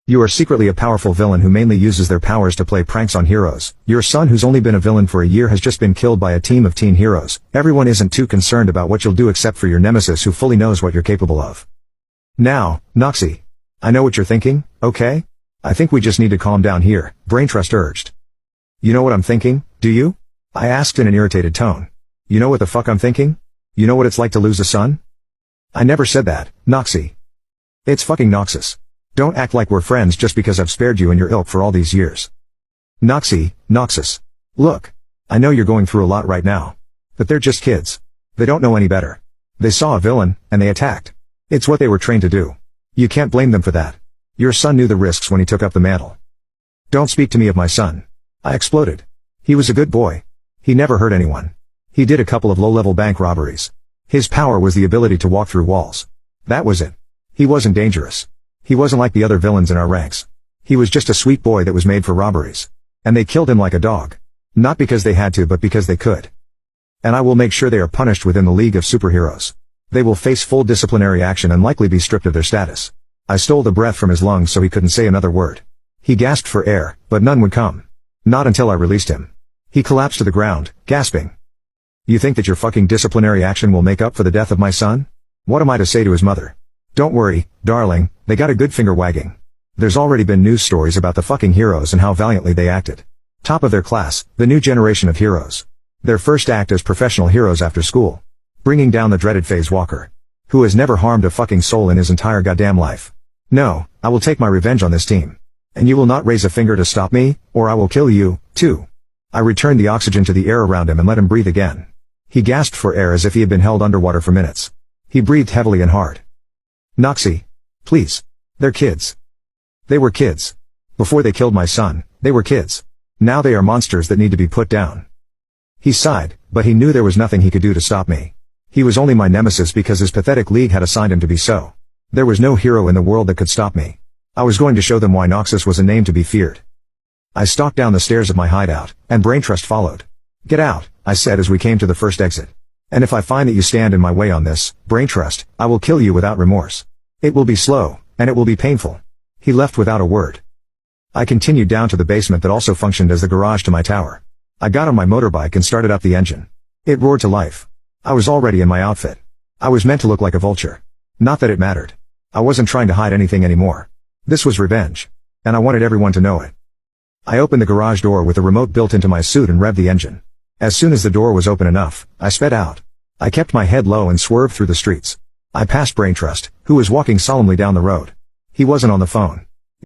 You are secretly a powerful villain who mainly uses their powers to play pranks on heroes. Your son, who's only been a villain for a year, has just been killed by a team of teen heroes. Everyone isn't too concerned about what you'll do except for your nemesis, who fully knows what you're capable of. Now, Noxie. I know what you're thinking, okay? I think we just need to calm down here, Braintrust urged. You know what I'm thinking, do you? I asked in an irritated tone. You know what the fuck I'm thinking? You know what it's like to lose a son? I never said that, Noxie. It's fucking Noxus. Don't act like we're friends just because I've spared you and your ilk for all these years. Noxie, Noxus. Look. I know you're going through a lot right now. But they're just kids. They don't know any better. They saw a villain, and they attacked. It's what they were trained to do. You can't blame them for that. Your son knew the risks when he took up the mantle. Don't speak to me of my son. I exploded. He was a good boy. He never hurt anyone. He did a couple of low-level bank robberies. His power was the ability to walk through walls. That was it. He wasn't dangerous. He wasn't like the other villains in our ranks. He was just a sweet boy that was made for robberies. And they killed him like a dog. Not because they had to, but because they could. And I will make sure they are punished within the League of Superheroes. They will face full disciplinary action and likely be stripped of their status. I stole the breath from his lungs so he couldn't say another word. He gasped for air, but none would come. Not until I released him. He collapsed to the ground, gasping. You think that your fucking disciplinary action will make up for the death of my son? What am I to say to his mother? Don't worry, darling, they got a good finger wagging. There's already been news stories about the fucking heroes and how valiantly they acted. Top of their class, the new generation of heroes. Their first act as professional heroes after school. Bringing down the dreaded FaZe Walker. Who has never harmed a fucking soul in his entire goddamn life. No, I will take my revenge on this team. And you will not raise a finger to stop me, or I will kill you, too. I returned the oxygen to the air around him and let him breathe again. He gasped for air as if he had been held underwater for minutes. He breathed heavily and hard. Noxie. Please. They're kids. They were kids. Before they killed my son, they were kids. Now they are monsters that need to be put down. He sighed, but he knew there was nothing he could do to stop me. He was only my nemesis because his pathetic league had assigned him to be so. There was no hero in the world that could stop me. I was going to show them why Noxus was a name to be feared. I stalked down the stairs of my hideout, and Braintrust followed. Get out, I said as we came to the first exit. And if I find that you stand in my way on this, Braintrust, I will kill you without remorse. It will be slow, and it will be painful. He left without a word. I continued down to the basement that also functioned as the garage to my tower. I got on my motorbike and started up the engine. It roared to life. I was already in my outfit. I was meant to look like a vulture. Not that it mattered. I wasn't trying to hide anything anymore. This was revenge. And I wanted everyone to know it. I opened the garage door with the remote built into my suit and revved the engine. As soon as the door was open enough, I sped out. I kept my head low and swerved through the streets. I passed Braintrust, who was walking solemnly down the road. He wasn't on the phone.